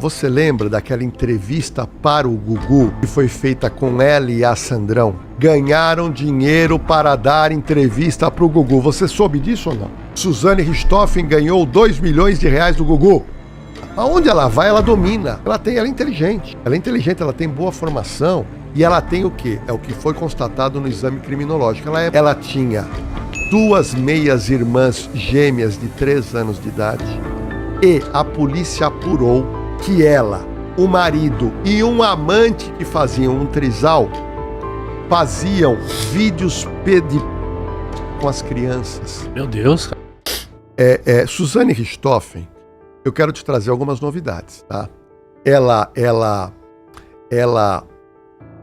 Você lembra daquela entrevista para o Gugu que foi feita com ela e a Sandrão? Ganharam dinheiro para dar entrevista para o Gugu. Você soube disso ou não? Suzane Richthofen ganhou 2 milhões de reais do Gugu. Aonde ela vai, ela domina. Ela é inteligente. Ela é inteligente, ela tem boa formação. E ela tem o quê? É o que foi constatado no exame criminológico. Ela tinha 2 meias-irmãs gêmeas de 3 anos de idade. E a polícia apurou que ela, o marido e um amante que faziam um trisal faziam vídeos com as crianças. Meu Deus, cara. Suzane Richthofen, eu quero te trazer algumas novidades, tá? Ela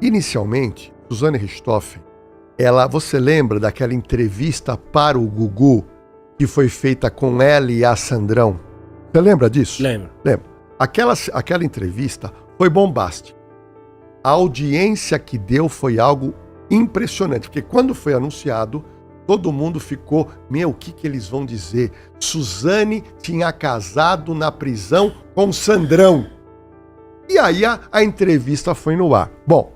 inicialmente, Suzane Richthofen, você lembra daquela entrevista para o Gugu que foi feita com ela e a Sandrão? Você lembra disso? Lembro. Aquela entrevista foi bombástica. A audiência que deu foi algo impressionante, porque quando foi anunciado, todo mundo ficou, o que eles vão dizer? Suzane tinha casado na prisão com Sandrão. E aí a entrevista foi no ar. Bom,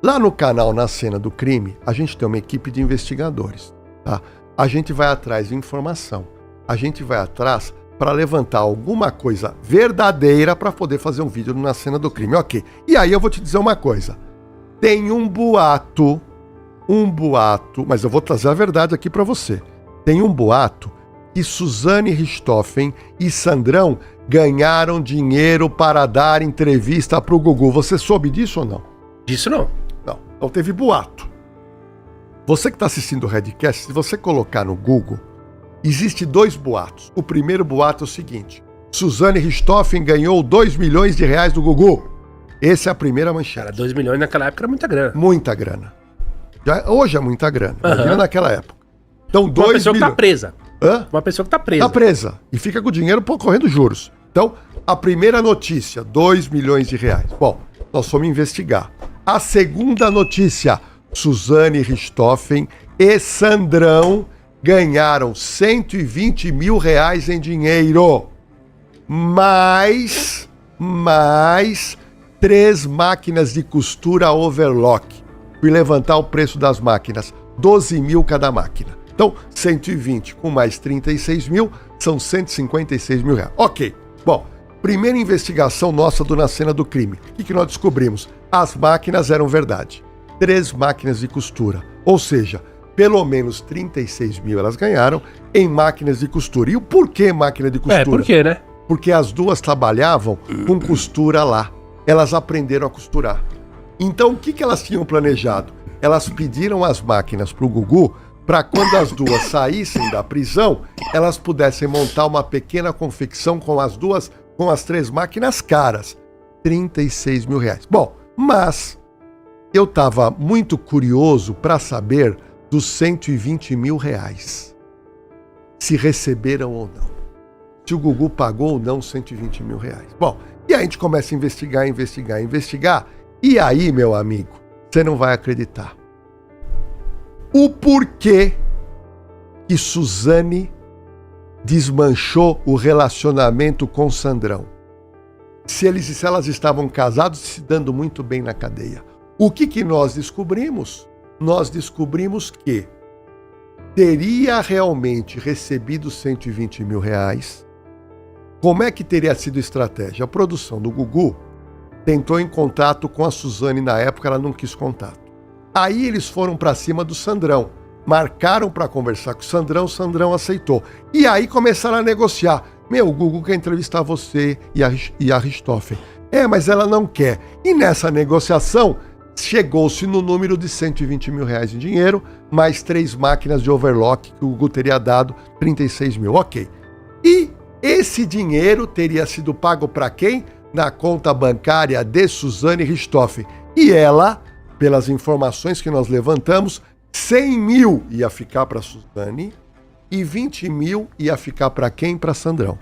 lá no canal Na Cena do Crime, a gente tem uma equipe de investigadores, tá? A gente vai atrás de informação. A gente vai atrás para levantar alguma coisa verdadeira para poder fazer um vídeo Na Cena do Crime. Ok. E aí eu vou te dizer uma coisa. Tem um boato, mas eu vou trazer a verdade aqui para você. Tem um boato que Suzane Richthofen e Sandrão ganharam dinheiro para dar entrevista para o Gugu. Você soube disso ou não? Disso não. Não. Então teve boato. Você que está assistindo o Redcast, se você colocar no Google, existe 2 boatos. O primeiro boato é o seguinte: Suzane Richthofen ganhou 2 milhões de reais do Gugu. Essa é a primeira manchete. Cara, 2 milhões naquela época era muita grana. Muita grana. Hoje é muita grana. Imagina naquela época. Então, 2 Uma pessoa que tá presa. Hã? Uma pessoa que tá presa. Tá presa. E fica com o dinheiro correndo juros. Então, a primeira notícia, 2 milhões de reais. Bom, nós fomos investigar. A segunda notícia, Suzane Richthofen e Sandrão ganharam 120 mil reais em dinheiro. Mais 3 máquinas de costura overlock. Fui levantar o preço das máquinas. 12 mil cada máquina. Então, 120 com mais 36 mil, são 156 mil reais. Ok. Bom, primeira investigação nossa Na Cena do Crime. O que nós descobrimos? As máquinas eram verdade. 3 máquinas de costura. Ou seja, pelo menos 36 mil elas ganharam em máquinas de costura. E o porquê máquina de costura? Por quê, né? Porque as 2 trabalhavam com costura lá. Elas aprenderam a costurar. Então, o que elas tinham planejado? Elas pediram as máquinas para o Gugu para quando as 2 saíssem da prisão, elas pudessem montar uma pequena confecção com as 3 máquinas caras. 36 mil reais. Bom, mas eu estava muito curioso para saber dos 120 mil reais. Se receberam ou não. Se o Gugu pagou ou não 120 mil reais. Bom, e aí a gente começa a investigar. E aí, meu amigo, você não vai acreditar. O porquê que Suzane desmanchou o relacionamento com Sandrão. Se elas estavam casados e se dando muito bem na cadeia. O que nós descobrimos? Nós descobrimos que teria realmente recebido 120 mil reais. Como é que teria sido a estratégia? A produção do Gugu tentou em contato com a Suzane na época, ela não quis contato. Aí eles foram para cima do Sandrão, marcaram para conversar com o Sandrão aceitou. E aí começaram a negociar. O Gugu quer entrevistar você e a Richthofen. Mas ela não quer. E nessa negociação, chegou-se no número de 120 mil reais em dinheiro, mais 3 máquinas de overlock que o Gugu teria dado, 36 mil. Ok. E esse dinheiro teria sido pago para quem? Na conta bancária de Suzane Richthofen. E ela, pelas informações que nós levantamos, 100 mil ia ficar para Suzane e 20 mil ia ficar para quem? Para Sandrão.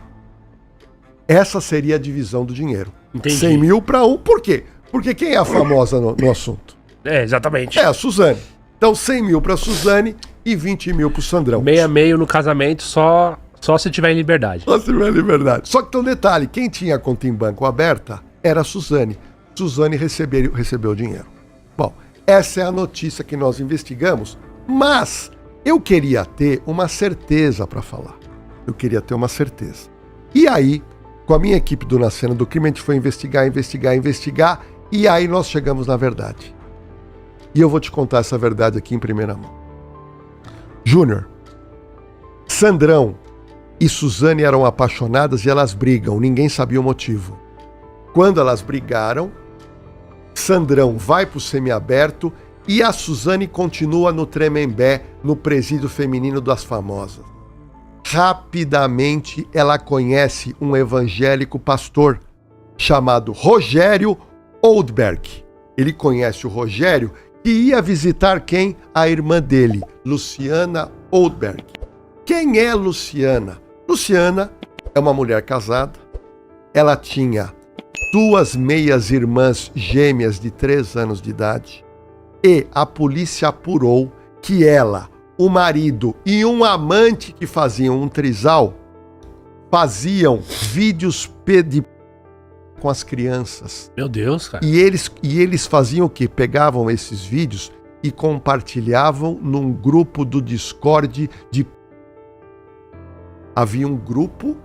Essa seria a divisão do dinheiro. Entendi. 100 mil para um. Por quê? Porque quem é a famosa no assunto? Exatamente. É a Suzane. Então 100 mil para Suzane e 20 mil para o Sandrão. Meio a meio no casamento, só Só se tiver em liberdade. Só se tiver liberdade. Só que tem um detalhe, quem tinha a conta em banco aberta era a Suzane. Suzane recebeu o dinheiro. Bom, essa é a notícia que nós investigamos, mas eu queria ter uma certeza para falar. Eu queria ter uma certeza. E aí, com a minha equipe do Na Cena do Crime, a gente foi investigar, e aí nós chegamos na verdade. E eu vou te contar essa verdade aqui em primeira mão. Júnior, Sandrão e Suzane eram apaixonadas e elas brigam, ninguém sabia o motivo. Quando elas brigaram, Sandrão vai pro semiaberto e a Suzane continua no Tremembé, no presídio feminino das famosas. Rapidamente ela conhece um evangélico pastor chamado Rogério Oldberg. Ele conhece o Rogério que ia visitar quem? A irmã dele, Luciana Oldberg. Quem é Luciana? Luciana é uma mulher casada. Ela tinha 2 meias-irmãs gêmeas de 3 anos de idade. E a polícia apurou que ela, o marido e um amante que faziam um trisal faziam vídeos com as crianças. Meu Deus, cara. E eles faziam o quê? Pegavam esses vídeos e compartilhavam num grupo do Discord de... Havia um grupo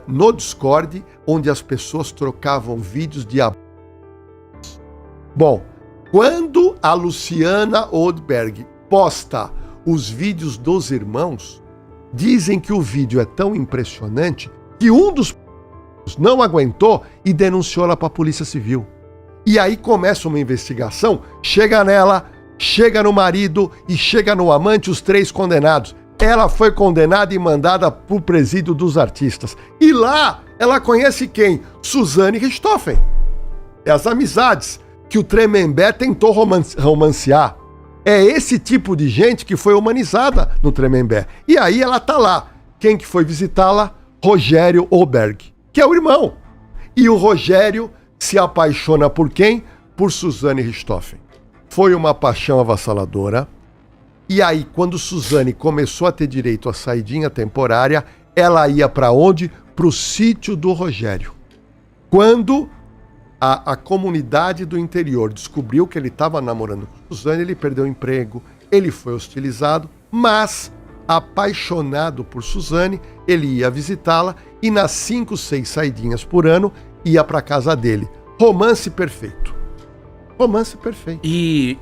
no Discord onde as pessoas trocavam vídeos de abuso. Bom, quando a Luciana Oldberg posta os vídeos dos irmãos, dizem que o vídeo é tão impressionante que um dos não aguentou e denunciou ela para a Polícia Civil. E aí começa uma investigação, chega nela, chega no marido e chega no amante, os 3 condenados. Ela foi condenada e mandada pro presídio dos artistas. E lá ela conhece quem? Suzane Richthofen. É as amizades que o Tremembé tentou romancear. É esse tipo de gente que foi humanizada no Tremembé. E aí ela tá lá. Quem que foi visitá-la? Rogério Oldberg, que é o irmão. E o Rogério se apaixona por quem? Por Suzane Richthofen. Foi uma paixão avassaladora. E aí, quando Suzane começou a ter direito à saidinha temporária, ela ia para onde? Para o sítio do Rogério. Quando a comunidade do interior descobriu que ele estava namorando com Suzane, ele perdeu o emprego, ele foi hostilizado, mas, apaixonado por Suzane, ele ia visitá-la e nas 5, 6 saidinhas por ano, ia para casa dele. Romance perfeito. Romance perfeito. E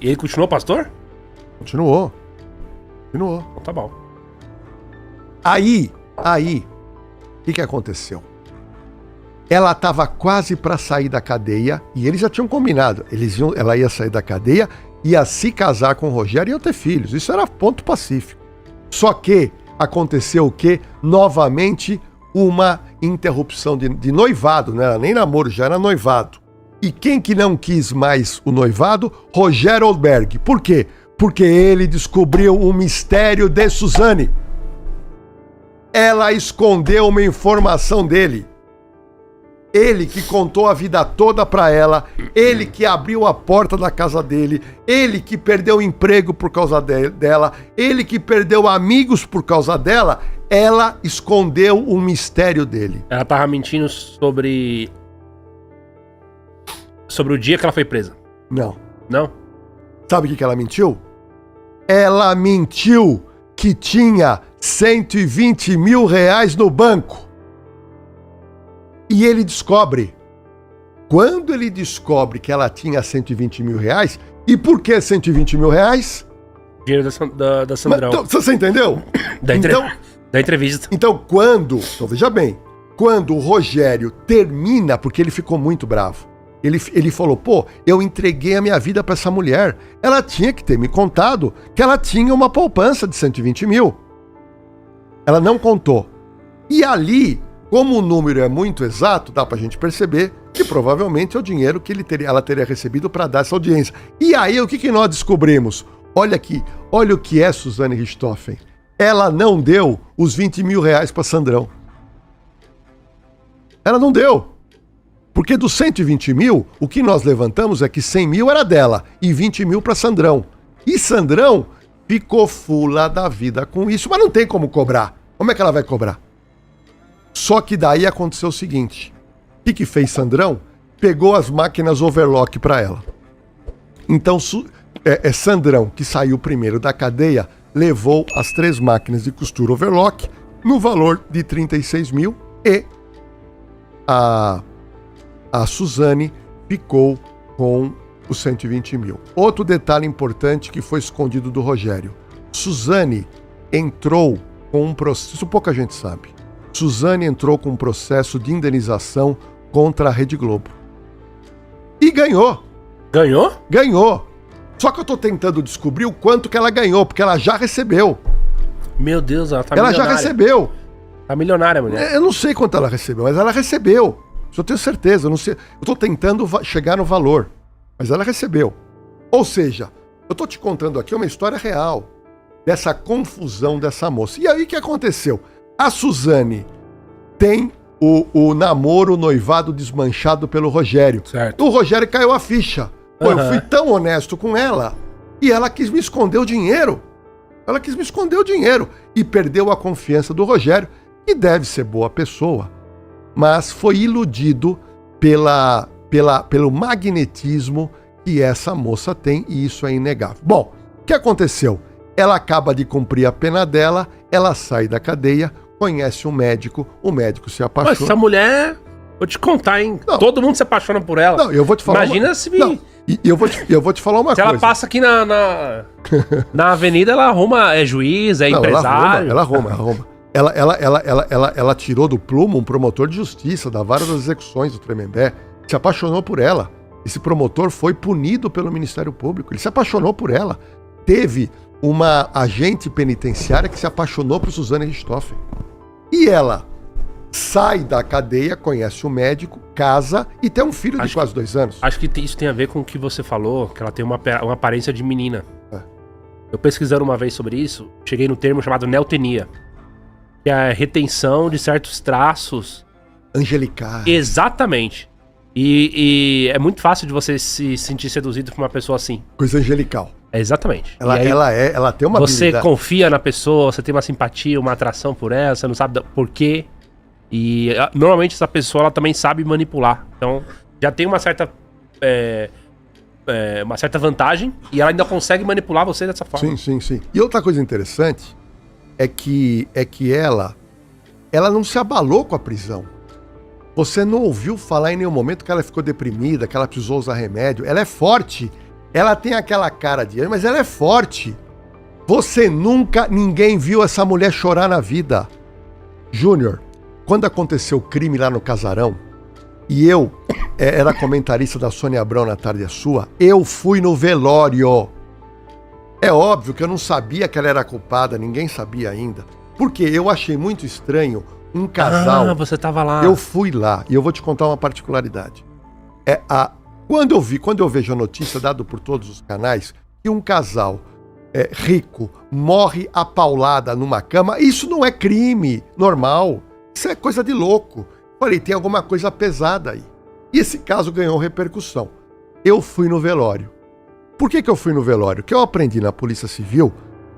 ele continuou pastor? Continuou. Então tá bom. Aí, o que aconteceu? Ela estava quase para sair da cadeia e eles já tinham combinado. Ela ia sair da cadeia, ia se casar com o Rogério e ia ter filhos. Isso era ponto pacífico. Só que aconteceu o quê? Novamente uma interrupção de noivado, não era nem namoro, já era noivado. E quem que não quis mais o noivado? Rogério Oldberg. Por quê? Porque ele descobriu um mistério de Suzane. Ela escondeu uma informação dele. Ele que contou a vida toda pra ela, ele que abriu a porta da casa dele, ele que perdeu o emprego por causa dela, ele que perdeu amigos por causa dela, ela escondeu um mistério dele. Ela tava mentindo sobre o dia que ela foi presa. Não. Não? Sabe o que ela mentiu? Ela mentiu que tinha 120 mil reais no banco. E ele descobre. Quando ele descobre que ela tinha 120 mil reais, e por que 120 mil reais? Dinheiro da Sandrão. Mas, você entendeu? Da entrevista. Então veja bem, quando o Rogério termina, porque ele ficou muito bravo, ele falou, eu entreguei a minha vida para essa mulher, ela tinha que ter me contado que ela tinha uma poupança de 120 mil. Ela não contou. E ali, como o número é muito exato, dá pra gente perceber que provavelmente é o dinheiro que ela teria recebido para dar essa audiência. E aí, o que nós descobrimos? Olha aqui, olha o que é Suzane Richthofen. Ela não deu os 20 mil reais para Sandrão. Ela não deu. Porque dos 120 mil, o que nós levantamos é que 100 mil era dela e 20 mil para Sandrão. E Sandrão ficou fula da vida com isso, mas não tem como cobrar. Como é que ela vai cobrar? Só que daí aconteceu o seguinte. O que fez Sandrão? Pegou as máquinas overlock para ela. Então, Sandrão, que saiu primeiro da cadeia, levou as 3 máquinas de costura overlock no valor de 36 mil e a Suzane ficou com os 120 mil. Outro detalhe importante que foi escondido do Rogério. Suzane entrou com um processo, isso pouca gente sabe. Suzane entrou com um processo de indenização contra a Rede Globo. E ganhou. Ganhou? Ganhou. Só que eu tô tentando descobrir o quanto que ela ganhou, porque ela já recebeu. Meu Deus, ela tá Ela milionária. já recebeu. Tá milionária, mulher. Eu não sei quanto ela recebeu, mas ela recebeu. Isso eu tenho certeza. Eu não sei. Eu tô tentando chegar no valor, mas ela recebeu. Ou seja, eu tô te contando aqui uma história real dessa confusão dessa moça. E aí o que aconteceu? A Suzane tem o namoro, o noivado desmanchado pelo Rogério. Certo. O Rogério caiu a ficha. Pô, eu fui tão honesto com ela e ela quis me esconder o dinheiro. Ela quis me esconder o dinheiro e perdeu a confiança do Rogério, que deve ser boa pessoa, mas foi iludido pelo magnetismo que essa moça tem, e isso é inegável. Bom, o que aconteceu? Ela acaba de cumprir a pena dela, ela sai da cadeia, conhece um médico, o médico se apaixona. Pô, essa mulher, vou te contar, hein? Não. Todo mundo se apaixona por ela. Não, eu vou te falar. Imagina se... Não, e eu vou te falar uma Se coisa. ela passa aqui na avenida, ela arruma, é juiz, é Não, empresário. Ela arruma. Ela tirou do plumo um promotor de justiça da vara das execuções do Tremembé, se apaixonou por ela. Esse promotor foi punido pelo Ministério Público. Ele se apaixonou por ela. Teve uma agente penitenciária que se apaixonou por Suzane Richthofen. E ela sai da cadeia, conhece o médico, casa e tem um filho de quase 2 anos. Acho que isso tem a ver com o que você falou, que ela tem uma aparência de menina. É. Eu pesquisando uma vez sobre isso, cheguei no termo chamado neotenia, que é a retenção de certos traços. Angelical. Exatamente. E é muito fácil de você se sentir seduzido por uma pessoa assim. Coisa angelical. Exatamente. Ela tem uma Você habilidade. confia na pessoa, você tem uma simpatia, uma atração por ela, você não sabe por quê. E normalmente essa pessoa ela também sabe manipular. Então já tem uma certa vantagem e ela ainda consegue manipular você dessa forma. Sim. E outra coisa interessante é que ela não se abalou com a prisão. Você não ouviu falar em nenhum momento que ela ficou deprimida, que ela precisou usar remédio. Ela é forte. Ela tem aquela cara de... mas ela é forte. Ninguém viu essa mulher chorar na vida. Júnior, quando aconteceu o crime lá no Casarão, e eu era comentarista da Sônia Abrão na Tarde é Sua, eu fui no velório. É óbvio que eu não sabia que ela era culpada, ninguém sabia ainda. Porque eu achei muito estranho um casal... Ah, você tava lá. Eu fui lá, e eu vou te contar uma particularidade. Quando eu vejo a notícia dada por todos os canais que um casal rico morre apaulada numa cama, isso não é crime normal. Isso é coisa de louco. Falei, tem alguma coisa pesada aí. E esse caso ganhou repercussão. Eu fui no velório. Por que eu fui no velório? Que eu aprendi na Polícia Civil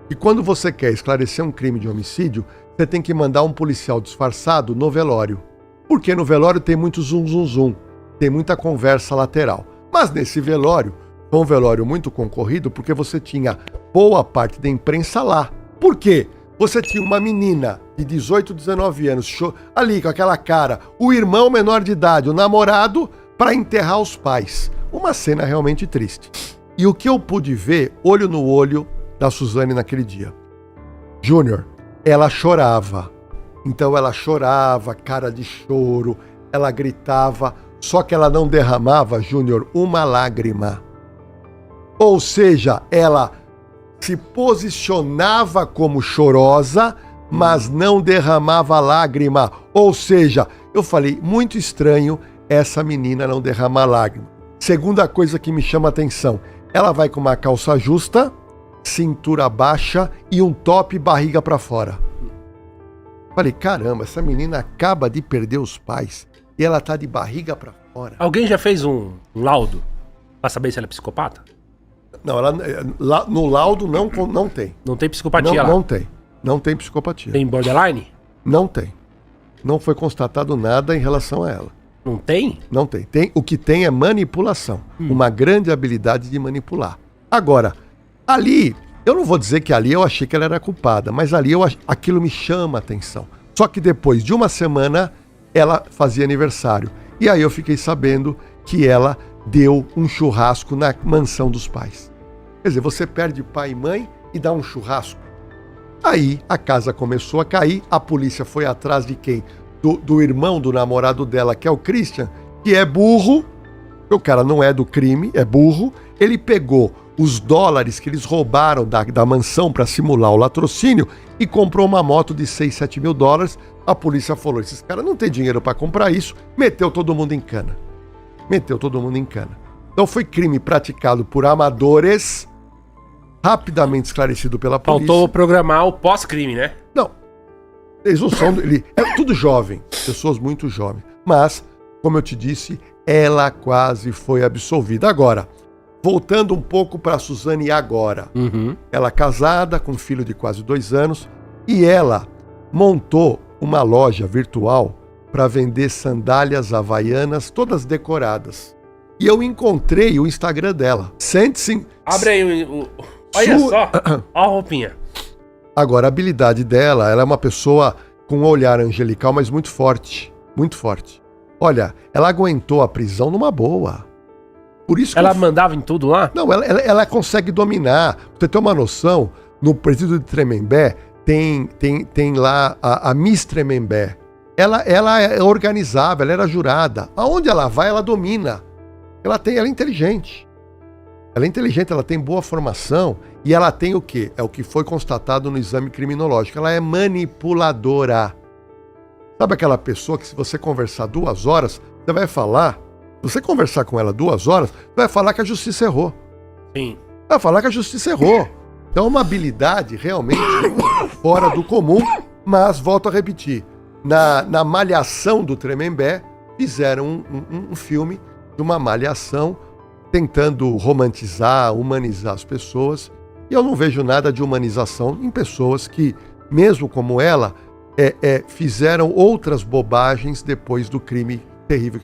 que quando você quer esclarecer um crime de homicídio, você tem que mandar um policial disfarçado no velório. Porque no velório tem muito zum, tem muita conversa lateral. Mas nesse velório, foi um velório muito concorrido porque você tinha boa parte da imprensa lá. Por quê? Você tinha uma menina de 18, 19 anos, ali com aquela cara, o irmão menor de idade, o namorado, para enterrar os pais. Uma cena realmente triste. E o que eu pude ver, olho no olho, da Suzane naquele dia. Júnior, ela chorava. Então ela chorava, cara de choro, ela gritava, só que ela não derramava, Júnior, uma lágrima. Ou seja, ela se posicionava como chorosa, mas não derramava lágrima. Ou seja, eu falei, muito estranho essa menina não derramar lágrima. Segunda coisa que me chama a atenção, ela vai com uma calça justa, cintura baixa e um top barriga pra fora. Falei, caramba, essa menina acaba de perder os pais e ela tá de barriga pra fora. Alguém já fez um laudo pra saber se ela é psicopata? Não, no laudo não tem. Não tem psicopatia lá? Não tem. Não tem psicopatia. Tem borderline? Não tem. Não foi constatado nada em relação a ela. Não tem? Não tem. O que tem é manipulação. Uma grande habilidade de manipular. Agora, ali, eu não vou dizer que ali eu achei que ela era culpada, mas ali aquilo me chama a atenção. Só que depois de uma semana, ela fazia aniversário. E aí eu fiquei sabendo que ela deu um churrasco na mansão dos pais. Quer dizer, você perde pai e mãe e dá um churrasco. Aí a casa começou a cair, a polícia foi atrás de quem? Do irmão do namorado dela, que é o Christian, que é burro, o cara não é do crime, é burro. Ele pegou os dólares que eles roubaram da mansão para simular o latrocínio e comprou uma moto de 6, 7 mil dólares. A polícia falou, esses caras não têm dinheiro para comprar isso, meteu todo mundo em cana. Então foi crime praticado por amadores, rapidamente esclarecido pela polícia. Faltou programar o pós-crime, né? Não. Eles não são... É tudo jovem, pessoas muito jovens. Mas, como eu te disse, ela quase foi absolvida. Agora, voltando um pouco para a Suzane agora. Ela casada, com um filho de quase 2 anos, e ela montou uma loja virtual para vender sandálias havaianas, todas decoradas. E eu encontrei o Instagram dela. Sente-se... Abre aí olha só, ó a roupinha. Agora, a habilidade dela, ela é uma pessoa com um olhar angelical, mas muito forte. Muito forte. Olha, ela aguentou a prisão numa boa. Por isso que ela mandava em tudo lá? Não, ela consegue dominar. Pra você ter uma noção, no presídio de Tremembé, tem lá a Miss Tremembé. Ela é organizável, ela era jurada. Aonde ela vai, ela domina. Ela é inteligente. Ela é inteligente, ela tem boa formação e ela tem o quê? É o que foi constatado no exame criminológico. Ela é manipuladora. Sabe aquela pessoa que se você conversar 2 horas, você vai falar... Se você conversar com ela 2 horas, você vai falar que a justiça errou. Sim. Vai falar que a justiça errou. Então é uma habilidade realmente fora do comum, mas volto a repetir. Na Malhação do Tremembé, fizeram um filme de uma malhação tentando romantizar, humanizar as pessoas. E eu não vejo nada de humanização em pessoas que, mesmo como ela, fizeram outras bobagens depois do crime terrível.